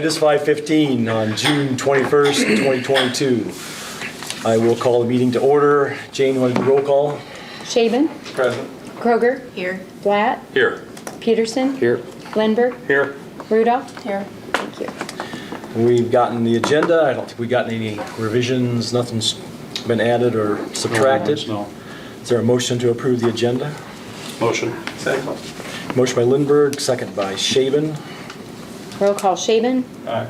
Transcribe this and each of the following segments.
it is 5:15 on June 21st, 2022. I will call the meeting to order. Jane, want to do roll call? Shaven. Present. Kroger. Here. Blatt. Here. Peterson. Here. Lindbergh. Here. Rudolph. Here. Thank you. We've gotten the agenda. I don't think we've gotten any revisions. Nothing's been added or subtracted. No. Is there a motion to approve the agenda? Motion. Second. Motion by Lindbergh, second by Shaven. Roll call. Shaven. Aye.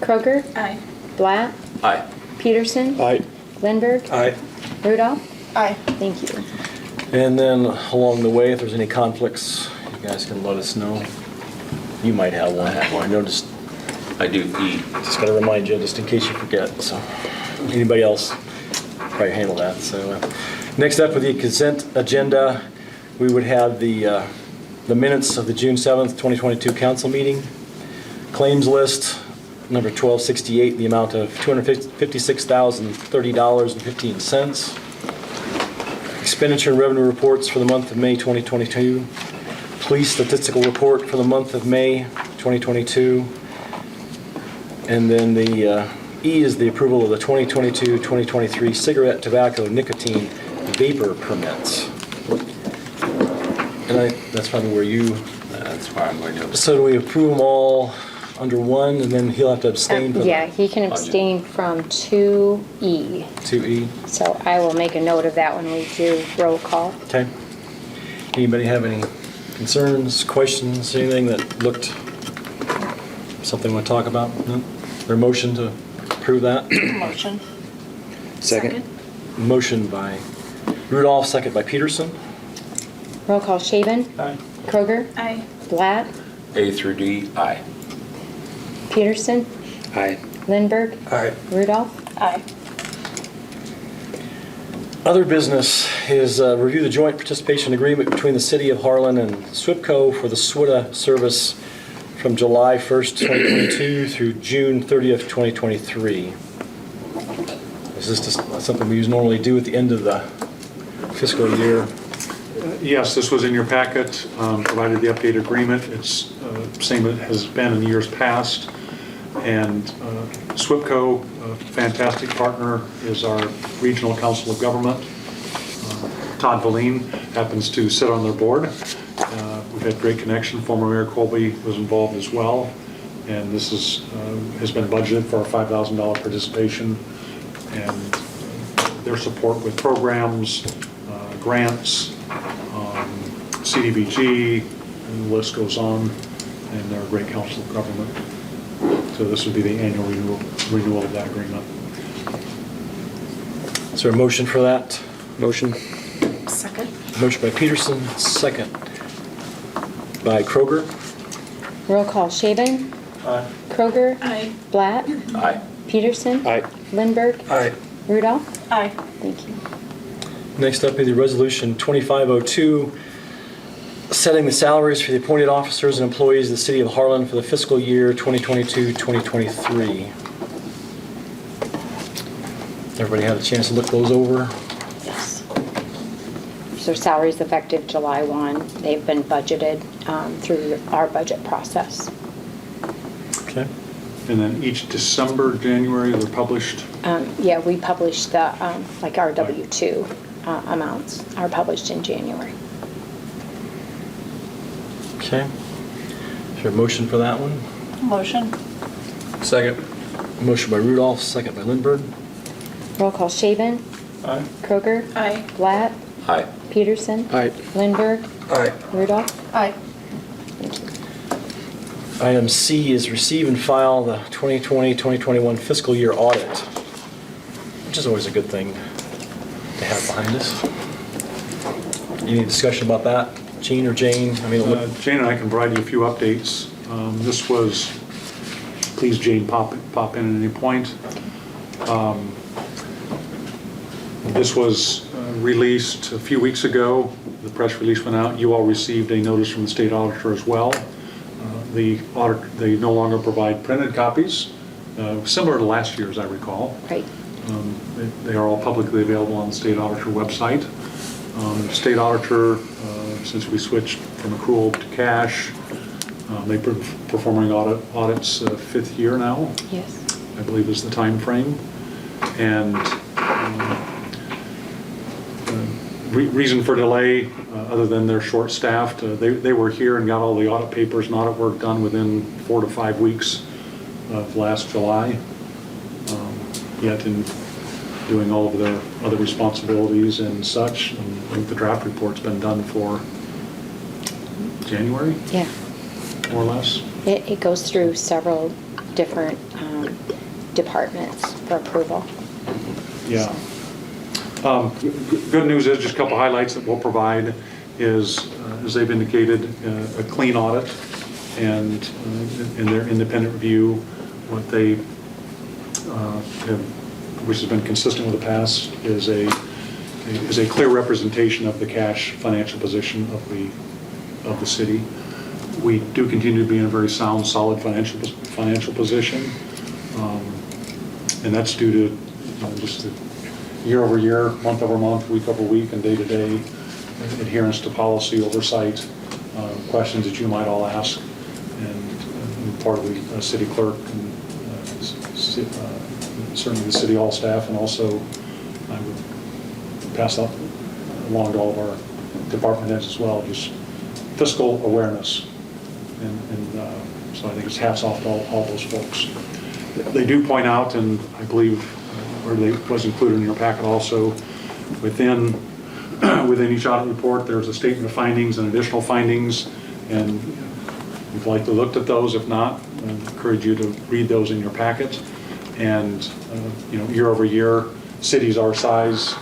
Kroger. Aye. Blatt. Aye. Peterson. Aye. Lindbergh. Aye. Rudolph. Aye. Thank you. And then along the way, if there's any conflicts, you guys can let us know. You might have one. I noticed. I do E. Just got to remind you, just in case you forget. So, anybody else probably handle that. So, next up with the consent agenda, we would have the minutes of the June 7th, 2022 council meeting, claims list number 1268, the amount of $256,030.15. Expenditure and revenue reports for the month of May 2022. Police statistical report for the month of May 2022. And then the E is the approval of the 2022-2023 cigarette, tobacco, nicotine, vapor permits. And that's probably where you... That's why I'm going to. So do we approve them all under one, and then he'll have to abstain from Yeah, he can abstain from 2E. 2E? So I will make a note of that when we do roll call. Okay. Anybody have any concerns, questions, anything that looked something we want to talk about? No? Is there a motion to approve that? Motion. Second. Motion by Rudolph, second by Peterson. Roll call. Shaven. Aye. Kroger. Aye. Blatt. A through D. Aye. Peterson. Aye. Lindbergh. Aye. Rudolph. Aye. Other business is review the joint participation agreement between the City of Harlan and SWIPCO for the SWITA service from July 1st, 2022 through June 30th, 2023. Is this just something we normally do at the end of the fiscal year? Yes, this was in your packet, provided the updated agreement. It's same as it has been in years past. And SWIPCO, a fantastic partner, is our Regional Council of Government. Todd Valine happens to sit on their board. We've had great connection. Former Mayor Colby was involved as well. And this has been budgeted for a $5,000 participation. And their support with programs, grants, CDBG, and the list goes on. And they're a great council of government. So this would be the annual renewal of that agreement. Is there a motion for that? Motion. Second. Motion by Peterson, second by Kroger. Roll call. Shaven. Aye. Kroger. Aye. Blatt. Aye. Peterson. Aye. Lindbergh. Aye. Rudolph. Aye. Thank you. Next up is the resolution 2502, setting the salaries for the appointed officers and employees of the City of Harlan for the fiscal year 2022-2023. Everybody had a chance to look those over? Yes. So salaries effective July 1. They've been budgeted through our budget process. Okay. And then each December, January, they're published. Yeah, we publish the, like our W-2 amounts are published in January. Okay. Is there a motion for that one? Motion. Second. Motion by Rudolph, second by Lindbergh. Roll call. Shaven. Aye. Kroger. Aye. Blatt. Aye. Peterson. Aye. Lindbergh. Aye. Rudolph. Aye. Thank you. Item C is receive and file the 2020-2021 fiscal year audit, which is always a good thing to have behind us. Any discussion about that, Gene or Jane? I mean, Jane and I can provide you a few updates. This was, please Jane, pop in at any point. This was released a few weeks ago. The press release went out. You all received a notice from the state auditor as well. They no longer provide printed copies, similar to last year, as I recall. Right. They are all publicly available on the state auditor website. State auditor, since we switched from accrual to cash, They've been performing audits 5th year now, Yes. I believe is the time frame. And reason for delay, other than they're short-staffed, they were here and got all the audit papers and audit work done within 4 to 5 weeks of last July. Yet in doing all of their other responsibilities and such, and I think the draft report's been done for January, Yeah. more or less. It goes through several different departments for approval. Yeah. Good news is, just a couple highlights that we'll provide is, as they've indicated, a clean audit, and in their independent review, what they have, which has been consistent with the past, is a clear representation of the cash financial position of the city. We do continue to be in a very sound, solid financial position, and that's due to just the year over year, month over month, week over week, and day to day adherence to policy, oversight, questions that you might all ask, and part of the city clerk and certainly the city hall staff, and also I would pass that along to all of our department heads as well, just fiscal awareness. And so I think it's hats off to all those folks. They do point out, and I believe, or they was included in your packet also, within each audit report, there's a statement of findings and additional findings, and if you've likely looked at those. If not, I encourage you to read those in your packet. And year over year, cities our size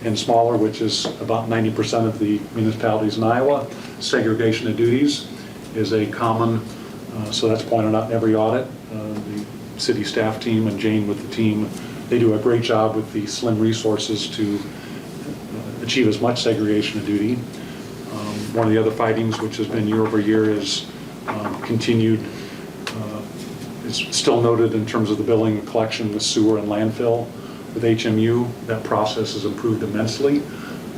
and smaller, which is about 90% of the municipalities in Iowa, segregation of duties is a common, so that's pointed out in every audit. The city staff team and Jane with the team, they do a great job with the slim resources to achieve as much segregation of duty. One of the other findings, which has been year over year, is continued, it's still noted in terms of the billing and collection with sewer and landfill. With HMU, that process has improved immensely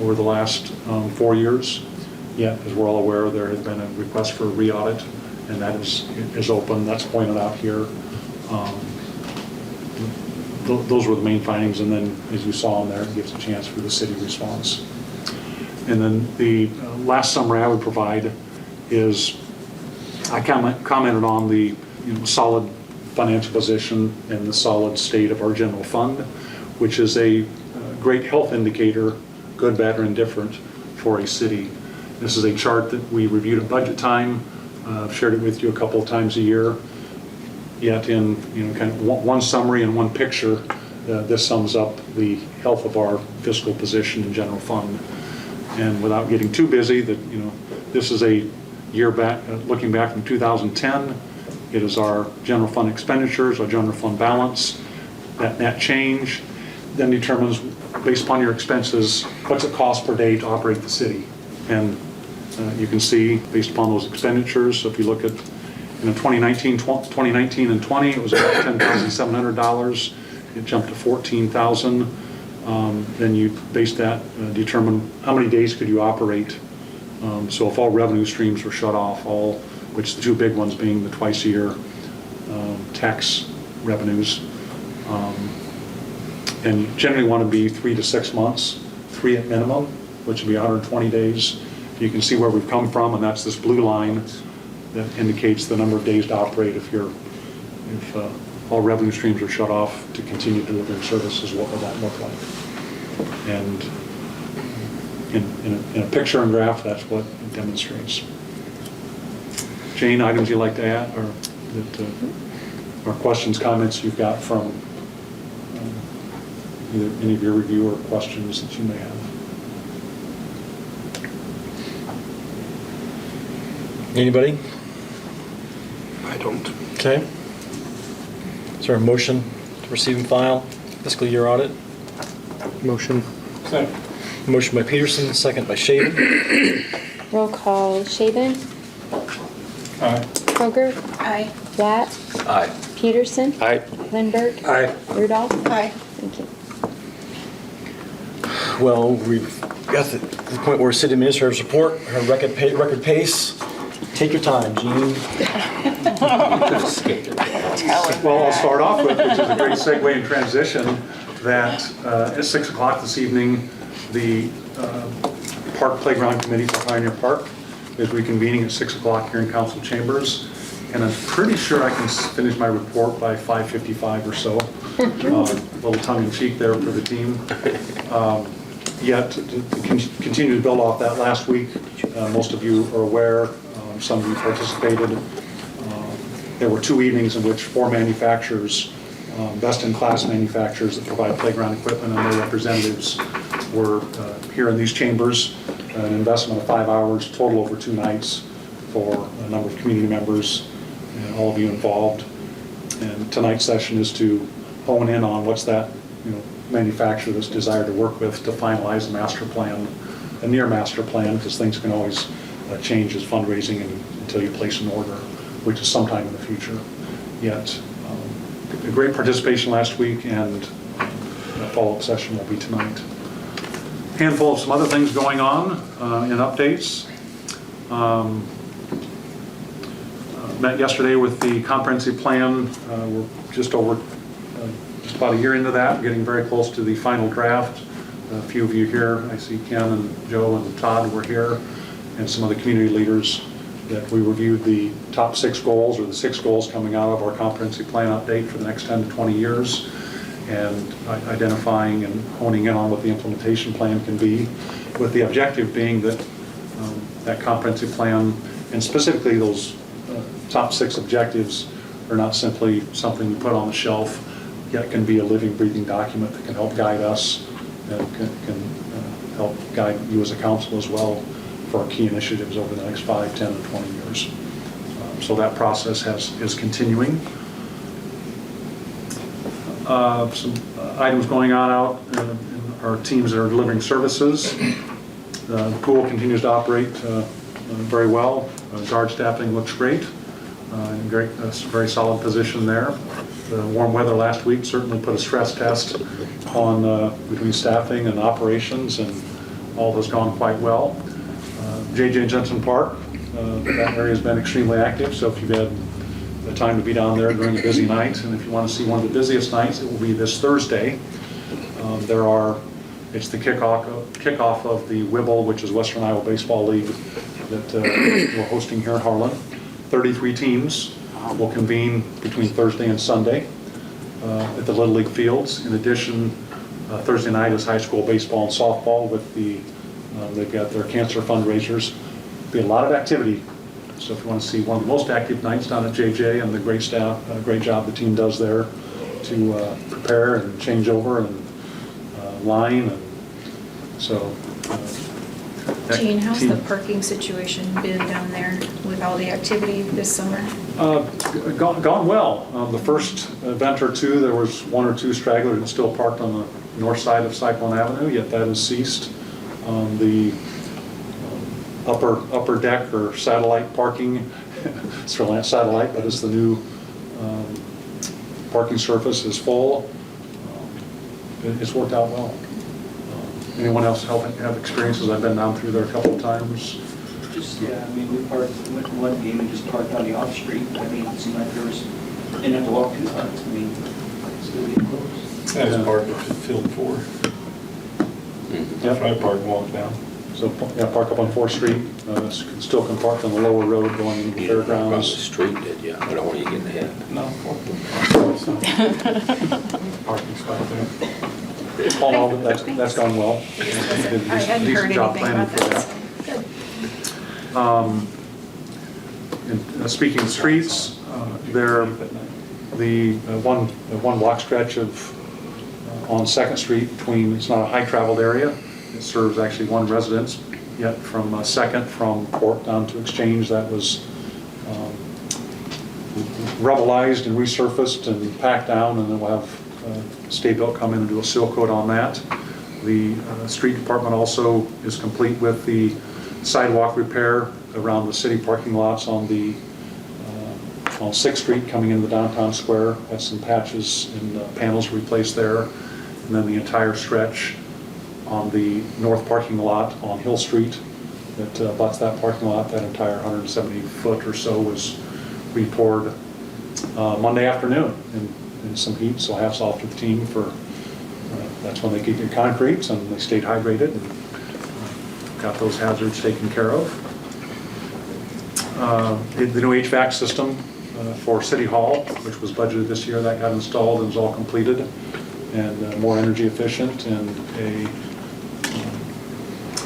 over the last 4 years. Yet, as we're all aware, there has been a request for a re-audit, and that is open. That's pointed out here. Those were the main findings, and then, as you saw in there, it gives a chance for the city response. And then the last summary I would provide is, I commented on the solid financial position and the solid state of our general fund, which is a great health indicator, good, bad, or indifferent, for a city. This is a chart that we reviewed at budget time. I've shared it with you a couple of times a year. Yet in kind of one summary and one picture, this sums up the health of our fiscal position in general fund. And without getting too busy, this is a year back, looking back from 2010. It is our general fund expenditures, our general fund balance. That net change then determines, based upon your expenses, what's it cost per day to operate the city. And you can see, based upon those expenditures, so if you look at 2019 and 20, it was about $10,700. It jumped to $14,000. Then you base that, determine how many days could you operate. So if all revenue streams were shut off, which the two big ones being the twice a year tax revenues, and you generally want to be 3 to 6 months, 3 at minimum, which would be 120 days. You can see where we've come from, and that's this blue line that indicates the number of days to operate if all revenue streams are shut off to continue delivering services. What would that look like? And in a picture and graph, that's what it demonstrates. Jane, items you'd like to add, or questions, comments you've got from either any of your review or questions that you may have? Anybody? I don't. Okay. Is there a motion to receive and file fiscal year audit? Motion. Motion by Peterson, second by Shaven. Roll call, Shaven? Aye. Kroger? Aye. Blatt? Aye. Peterson? Aye. Lindberg? Aye. Rudolph? Aye. Thank you. Well, we've got to the point where city administrators report her record pace. Take your time, Gene. Well, I'll start off with, which is a great segue and transition, that at 6 o'clock this evening, the Park Playground Committee for Pioneer Park is reconvening at 6 o'clock here in council chambers. And I'm pretty sure I can finish my report by 5:55 or so. A little tongue-in-cheek there for the team. Yet, to continue to build off that last week, most of you are aware, some of you participated. There were 2 evenings in which 4 manufacturers, best-in-class manufacturers that provide playground equipment and their representatives were here in these chambers. An investment of 5 hours, total over 2 nights for a number of community members and all of you involved. And tonight's session is to hone in on what's that manufacturer that's desired to work with to finalize a master plan, a near master plan, because things can always change as fundraising until you place an order, which is sometime in the future. Yet, a great participation last week, and a follow-up session will be tonight. Handful of some other things going on in updates. Met yesterday with the comprehensive plan. We're just about a year into that, getting very close to the final draft. A few of you here, I see Ken and Joe and Todd were here, and some of the community leaders, that we reviewed the top 6 goals, or the 6 goals coming out of our comprehensive plan update for the next 10 to 20 years, and identifying and honing in on what the implementation plan can be, with the objective being that that comprehensive plan, and specifically those top 6 objectives, are not simply something we put on the shelf, yet can be a living, breathing document that can help guide us and can help guide you as a council as well for our key initiatives over the next 5, 10, and 20 years. So that process is continuing. Some items going on out in our teams that are delivering services. The pool continues to operate very well. Guard staffing looks great. A very solid position there. The warm weather last week certainly put a stress test on between staffing and operations, and all has gone quite well. J.J. Jensen Park, that area has been extremely active, so if you've had the time to be down there during a busy night, and if you want to see one of the busiest nights, it will be this Thursday. It's the kickoff of the WIBBLE, which is Western Iowa Baseball League, that we're hosting here in Harlan. 33 teams will convene between Thursday and Sunday at the Little League fields. In addition, Thursday night is high school baseball and softball with they've got their cancer fundraisers. Be a lot of activity. So if you want to see one of the most active nights down at JJ and the great job the team does there to prepare and change over and line. And so. Gene, how's the parking situation been down there with all the activity this summer? Gone well. The first event or two, there was 1 or 2 stragglers and still parked on the north side of Cyclone Avenue, yet that has ceased. The upper deck or satellite parking, it's really not satellite, but it's the new parking surface is full. It's worked out well. Anyone else have experiences? I've been down through there a couple of times. Yeah, I mean, we went to one game and just parked on the off street. I mean, it seemed like there was, didn't have to walk too far. I mean, still getting close. That was parked at field 4. That's where I parked and walked down. So, yeah, park up on 4th Street. Still can park on the lower road going into the fairgrounds. Across the street, did you? I don't want you getting ahead. No, parking spot there. All of it, that's gone well. I hadn't heard anything about that. And speaking of streets, the one block stretch of on 2nd Street between, it's not a high traveled area. It serves actually one residence, yet from 2nd from Court down to Exchange, that was rubblized and resurfaced and packed down, and then we'll have State-Built come in and do a seal coat on that. The street department also is complete with the sidewalk repair around the city parking lots on 6th Street coming into the downtown square. Had some patches and panels replaced there. And then the entire stretch on the north parking lot on Hill Street that butts that parking lot. That entire 170 foot or so was re-poured Monday afternoon in some heat, so hats off to the team for, that's when they get your concretes, and they stayed hydrated and got those hazards taken care of. The new HVAC system for City Hall, which was budgeted this year, that got installed and is all completed, and more energy efficient, and a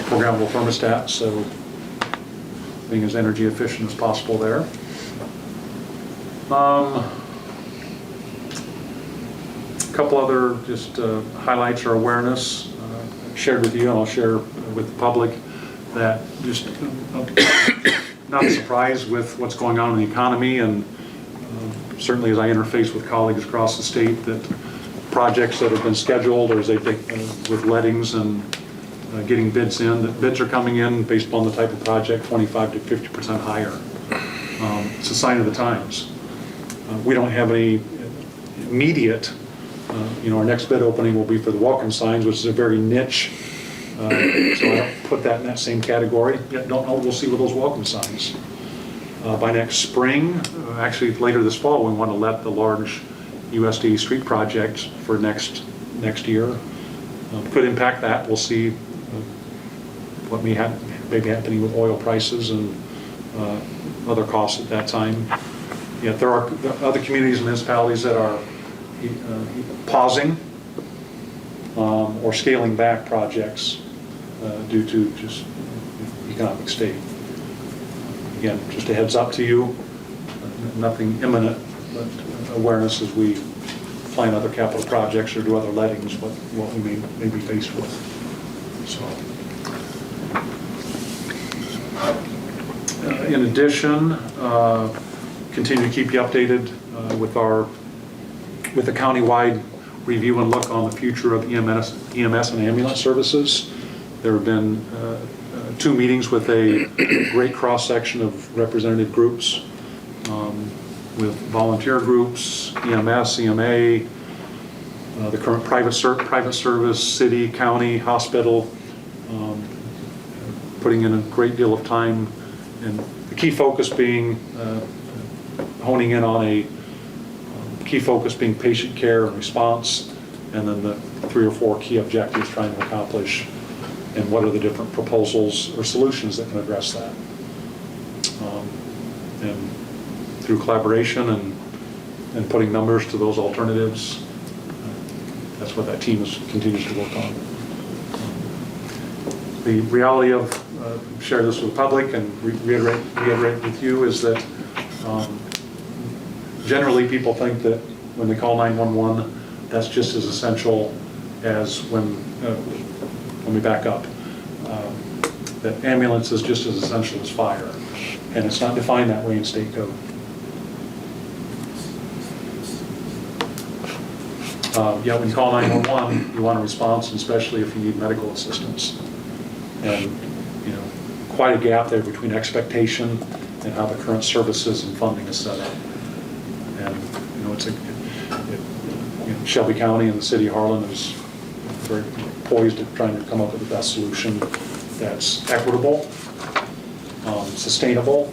programmable thermostat, so being as energy efficient as possible there. A couple other just highlights or awareness shared with you, and I'll share with the public that just not surprised with what's going on in the economy, and certainly as I interface with colleagues across the state, that projects that have been scheduled or as they think with lettings and getting bids in, that bids are coming in based upon the type of project 25 to 50% higher. It's a sign of the times. We don't have any immediate, our next bid opening will be for the welcome signs, which is a very niche, so I don't put that in that same category. Yet don't know, we'll see with those welcome signs. By next spring, actually later this fall, we want to let the large USD street project for next year. Could impact that. We'll see what may be happening with oil prices and other costs at that time. Yet there are other communities and municipalities that are pausing or scaling back projects due to just economic state. Again, just a heads up to you, nothing imminent, but awareness as we plan other capital projects or do other lettings, what we may be faced with. So, in addition, continue to keep you updated with the countywide review and look on the future of EMS and ambulance services. There have been 2 meetings with a great cross-section of representative groups, with volunteer groups, EMS, EMA, the current private service, city, county, hospital, putting in a great deal of time, and the key focus being honing in on a key focus being patient care and response, and then the 3 or 4 key objectives trying to accomplish, and what are the different proposals or solutions that can address that. And through collaboration and putting numbers to those alternatives, that's what that team continues to work on. The reality of, share this with the public and reiterate with you, is that generally people think that when they call 911, that's just as essential as when we back up. That ambulance is just as essential as fire, and it's not defined that way in state code. Yet when you call 911, you want a response, especially if you need medical assistance. And quite a gap there between expectation and how the current services and funding is set up. And Shelby County and the city of Harlan is very poised at trying to come up with the best solution that's equitable, sustainable,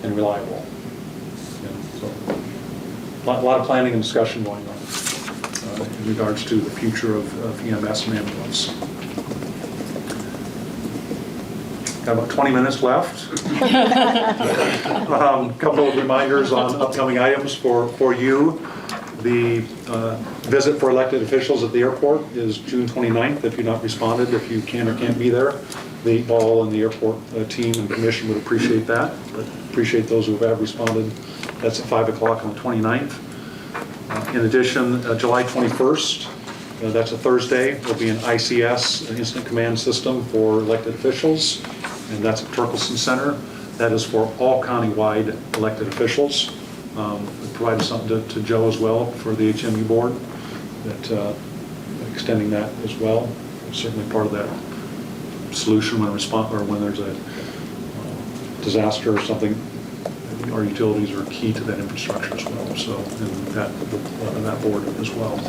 and reliable. So a lot of planning and discussion going on in regards to the future of EMS and ambulance. Got about 20 minutes left. A couple of reminders on upcoming items for you. The visit for elected officials at the airport is June 29th. If you've not responded, if you can or can't be there, the 8-Ball and the airport team and commission would appreciate that. But appreciate those who have responded. That's at 5 o'clock on the 29th. In addition, July 21st, that's a Thursday, will be an ICS, an Incident Command System for elected officials, and that's at Turkelson Center. That is for all countywide elected officials. We provided something to Joe as well for the HMU board, that extending that as well. Certainly part of that solution when there's a disaster or something. Our utilities are key to that infrastructure as well, so and that board as well.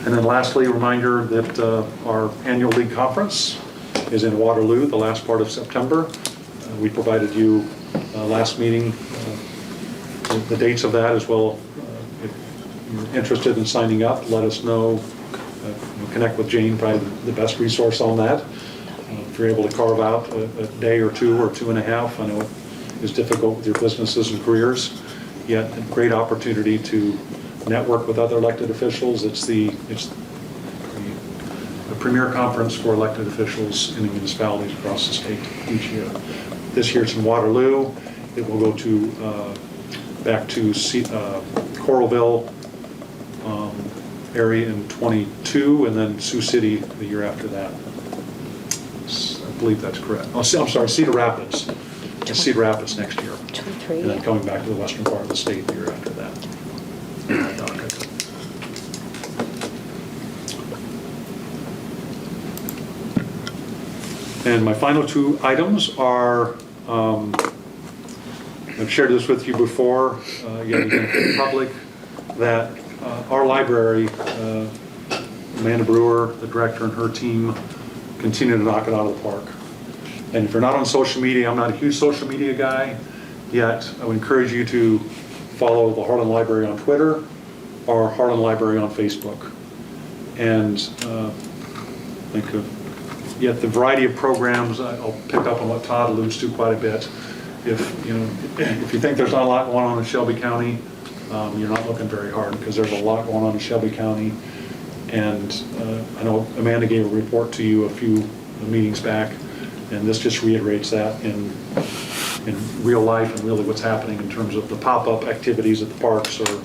And then lastly, a reminder that our annual league conference is in Waterloo, the last part of September. We provided you last meeting the dates of that as well. If you're interested in signing up, let us know. Connect with Jane, probably the best resource on that. If you're able to carve out a day or 2 or 2.5, I know it is difficult with your businesses and careers, yet a great opportunity to network with other elected officials. It's the premier conference for elected officials in the municipalities across the state each year. This year it's in Waterloo. It will go to back to Coralville area in 22, and then Sioux City the year after that. I believe that's correct. Oh, I'm sorry, Cedar Rapids. Cedar Rapids next year. 23. And then coming back to the western part of the state the year after that. In that docket. And my final 2 items are, I've shared this with you before, yet again for the public, that our library, Amanda Brewer, the director, and her team continue to knock it out of the park. And if you're not on social media, I'm not a huge social media guy, yet I would encourage you to follow the Harlan Library on Twitter or Harlan Library on Facebook. And think of yet the variety of programs. I'll pick up on what Todd alludes to quite a bit. If you think there's not a lot going on in Shelby County, you're not looking very hard, because there's a lot going on in Shelby County. And I know Amanda gave a report to you a few meetings back, and this just reiterates that in real life and really what's happening in terms of the pop-up activities at the parks or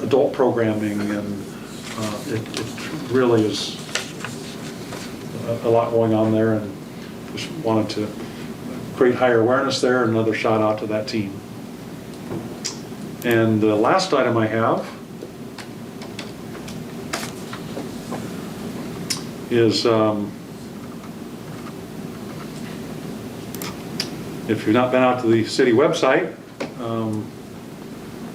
adult programming, and it really is a lot going on there, and just wanted to create higher awareness there, and another shout out to that team. And the last item I have is if you've not been out to the city website,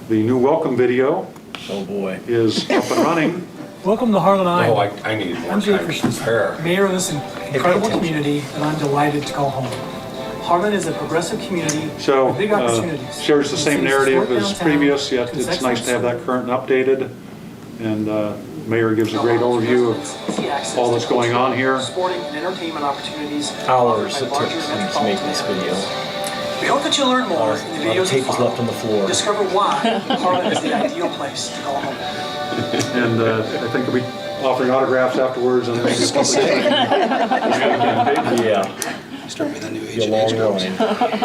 the new welcome video Oh, boy. is up and running. Welcome to Harlan, Oh, Iowa. I needed more I'm Jay time to Christensen, prepare. mayor of this incredible community, and I'm delighted to call home. Harlan is a progressive community So, with big opportunities. shares the same city's narrative historic as downtown, previous, yet it's consecutive nice to have that current and updated. And Mayor gives a great overview of easy access all that's to going on here. Sporting and entertainment opportunities. Hours offered it by took larger to make metropolitan this areas. video. We hope that you'll learn more in the A lot videos of tape that was follow. left on the floor. Discover why Harlan is the ideal place to call home. And I think we'll be offering autographs afterwards and maybe a public Yeah. Start me that new Be a long line.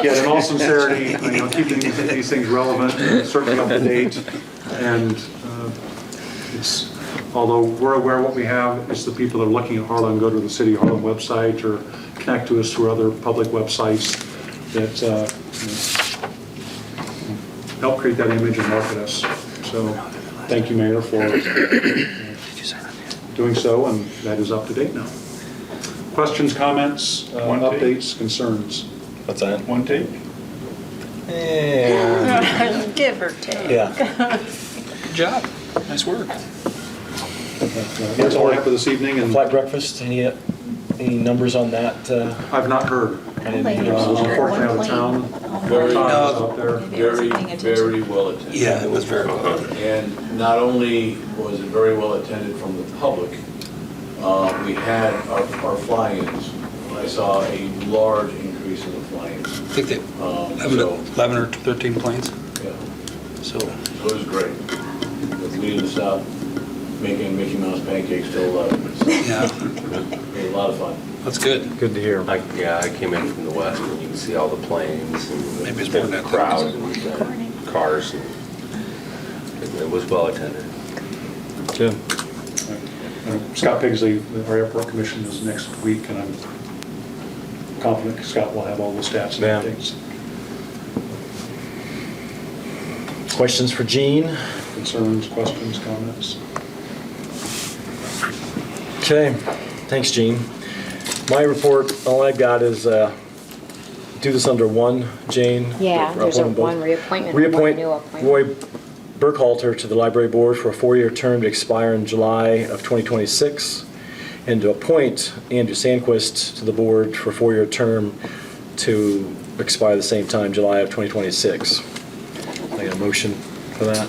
Yeah, in all sincerity, keeping these things relevant, certainly up to date. And it's, although we're aware of what we have, it's the people that are looking at Harlan, go to the City of Harlan website or connect to us through other public websites that help create that image and market us. So thank you, Mayor, for doing so, and that is up to date now. Questions, comments, One take. updates, concerns? What's that? One take? Yeah. Give or take. Yeah. Good job. Nice work. That's all I have for this evening, and Flight breakfast, any numbers on that? I've not heard. I didn't I hear. was unfortunately out of town. Very, Todd was out there. Very well attended. Yeah, it was very well. And not only was it very well attended from the public, we had our fly-ins. I saw a large increase in the fly-ins. I think they, So, 11 or 13 planes, yeah, so. so it was great. But we didn't stop making Mickey Mouse pancakes till 11. So Yeah, it was a lot of fun. that's good. Good to hear. I came in from the west, and you can see all the planes and Maybe it's more than the that. crowd and cars. And it was well attended. Good. Scott Pigsley, our airport commission, is next week, and I'm confident Scott will have all the stats and Yeah. updates. Questions for Gene? Concerns, questions, comments? Okay, thanks, Gene. My report, all I've got is, do this under one, Jane. Yeah, For there's a appointment both. one reappointment and one Reappoint new appointment. Roy Burkhalter to the library board for a 4-year term to expire in July of 2026. and to appoint Andrew Sandquist to the board for a 4-year term to expire the same time, July of 2026. I got a motion for that.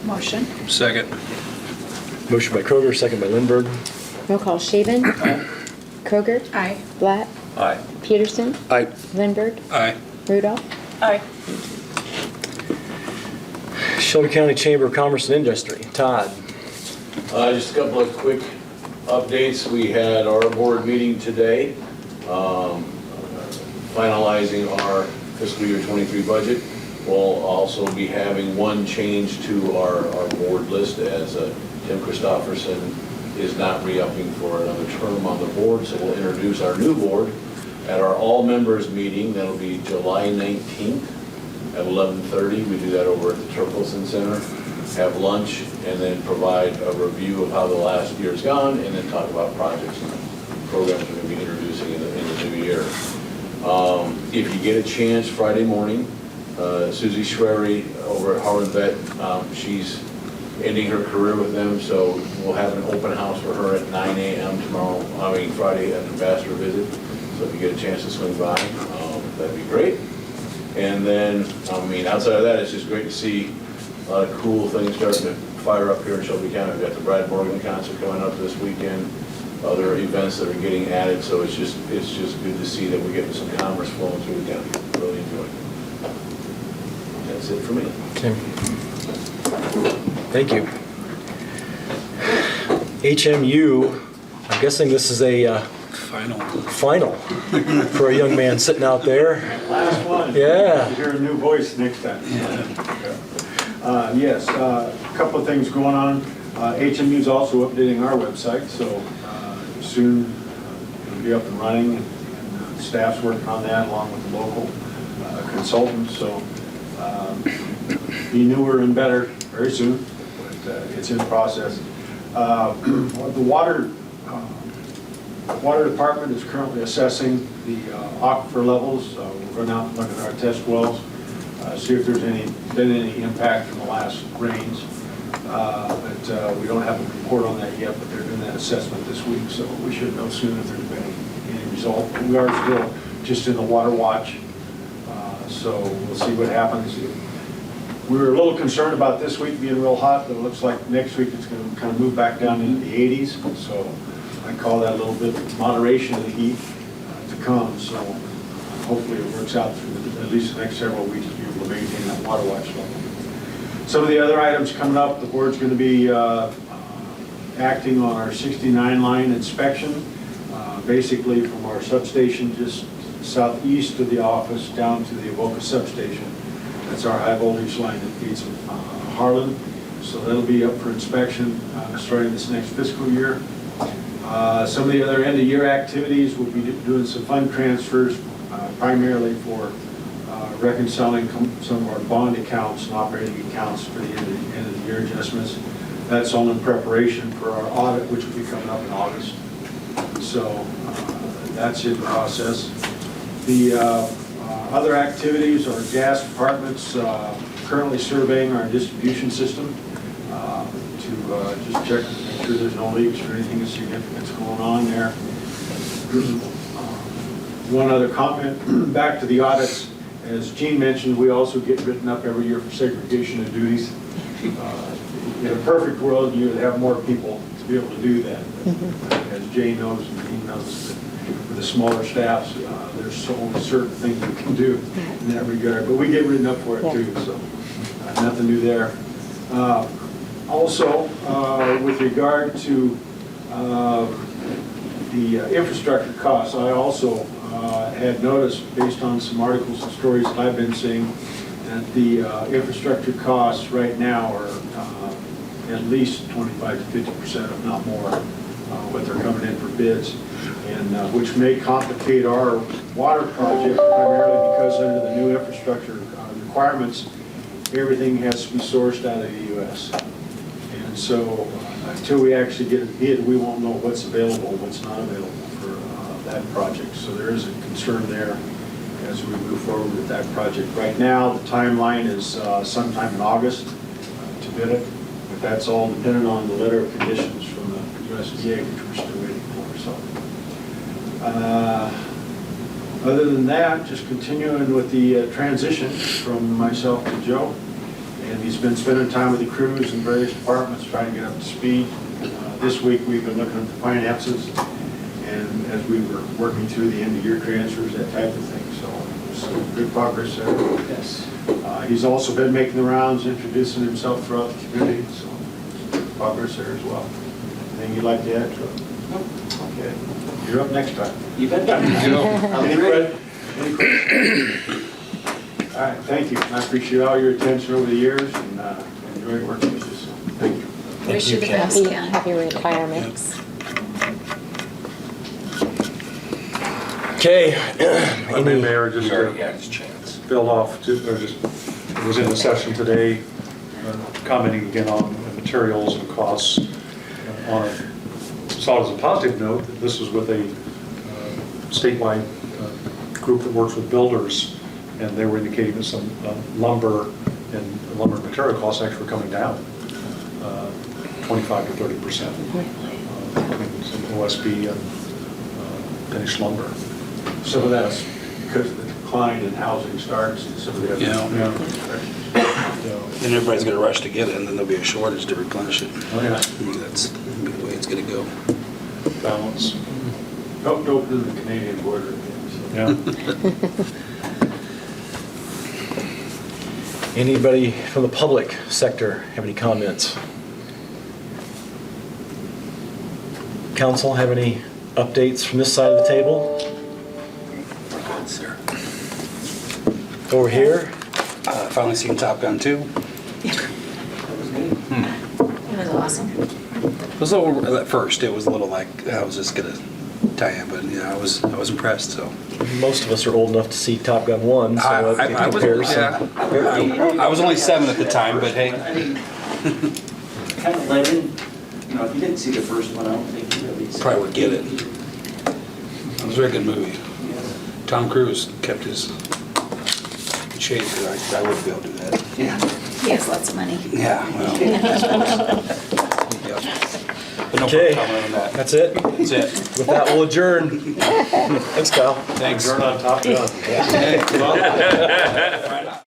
Motion. Second. Motion by Kroger, second by Lindberg. Roll call, Shaven. Kroger. Aye. Black. Aye. Peterson. Aye. Lindberg. Aye. Rudolph. Aye. Shelby County Chamber of Commerce and Industry. Todd. Just a couple of quick updates. We had our board meeting today, finalizing our fiscal year 23 budget. We'll also be having one change to our board list, as Tim Christofferson is not re-upping for another term on the board, so we'll introduce our new board at our all-members meeting. That'll be July 19th at 11:30. We do that over at the Turkleson Center. Have lunch and then provide a review of how the last year's gone, and then talk about projects and programs we're going to be introducing in the new year. If you get a chance, Friday morning, Susie Schwery over at Harlan Vet, she's ending her career with them, so we'll have an open house for her at 9 a.m. Friday at Ambassador Visit. So if you get a chance to swing by, that'd be great. And then, outside of that, it's just great to see a lot of cool things starting to fire up here in Shelby County. We've got the Brad Morgan concert coming up this weekend, other events that are getting added, so it's just good to see that we're getting some commerce flowing through the county. Really enjoy it. That's it for me. Okay. Thank you. HMU, I'm guessing this is a final for a young man sitting out there. Last one. Yeah. You hear a new voice next time. Yes, a couple of things going on. HMU is also updating our website, so soon it'll be up and running, and staff's working on that along with the local consultants, so be newer and better very soon, but it's in process. The water department is currently assessing the aquifer levels. We're going out and look at our test wells, see if there's been any impact from the last rains. But we don't have a report on that yet, but they're doing that assessment this week, so we should know soon if there's been any result. We are still just in the water watch, so we'll see what happens. We were a little concerned about this week being real hot, but it looks like next week it's going to kind of move back down into the 80s. So I call that a little bit of moderation of the heat to come. So hopefully it works out through at least the next several weeks to be able to maintain that water watch level. Some of the other items coming up, the board's going to be acting on our 69 line inspection, basically from our substation just southeast of the office down to the Avoca substation. That's our high voltage line that feeds Harlan. So that'll be up for inspection starting this next fiscal year. Some of the other end of year activities, we'll be doing some fund transfers, primarily for reconciling some of our bond accounts and operating accounts for the end of the year adjustments. That's all in preparation for our audit, which will be coming up in August. So that's in process. The other activities are gas departments currently surveying our distribution system to just check to make sure there's no leaks or anything of significance going on there. One other comment, back to the audits. As Gene mentioned, we also get written up every year for segregation of duties. In a perfect world, you would have more people to be able to do that. As Jay knows and Dean knows, with the smaller staffs, there's only certain things we can do in that regard. But we get written up for it too, so nothing new there. Also, with regard to the infrastructure costs, I also had noticed, based on some articles and stories that I've been seeing, that the infrastructure costs right now are at least 25 to 50%, if not more, what they're coming in for bids, and which may complicate our water project primarily because under the new infrastructure requirements, everything has to be sourced out of the U.S. And so until we actually get a bid, we won't know what's available, what's not available for that project. So there is a concern there as we move forward with that project. Right now, the timeline is sometime in August to bid it, but that's all dependent on the letter of conditions from the U.S. SDA, which we're still waiting for, so. Other than that, just continuing with the transition from myself to Joe. And he's been spending time with the crews in various departments, trying to get up to speed. This week, we've been looking at the finances, and as we were working through the end-of-year transfers, that type of thing. So good progress there. Yes. He's also been making the rounds, introducing himself throughout the community, so good progress there as well. Anything you'd like to add to it? Okay, you're up next time. You bet. I'll be Any ready. questions? All right, thank you. I appreciate all your attention over the years, and enjoy working with you, so thank you. Wish you the best, Ken. Happy retirement. Okay. I mean, Mayor, just You already to had his chance. build off, was in the session today, commenting again on materials and costs. On a, saw it as a positive note that this was with a statewide group that works with builders, and they were indicating that some lumber and lumber material costs actually were coming down 25 to 30%. Between some OSB and finished lumber. Some of that's because of the decline in housing starts and some of the other. Yeah. Then everybody's gonna rush to get it, and then there'll be a shortage to replenish it. Oh, yeah. I mean, that's the way it's gonna go. Balance. Hope to open the Canadian border again, so. Yeah. Anybody from the public sector have any comments? Council have any updates from this side of the table? Good, sir. Over here? Finally seen Top Gun 2. It was awesome. It was a little, at first, it was a little like, I was just gonna tie in, but yeah, I was impressed, so. Most of us are old enough to see Top Gun 1, so it I was, compares. yeah. I was only 7 at the time, but hey. I mean, kind of let in, you know, if you didn't see the first one, I don't think you really. Probably would get it. It was a very good movie. Yeah. Tom Cruise kept his shape, I wouldn't be able to do that. Yeah. He has lots of money. Yeah, well. Yep. But no Okay, comment on that. that's it. That's it. With that, we'll adjourn. Thanks, Kyle. Thanks. Turn on Top Gun. Hey. Well, right on.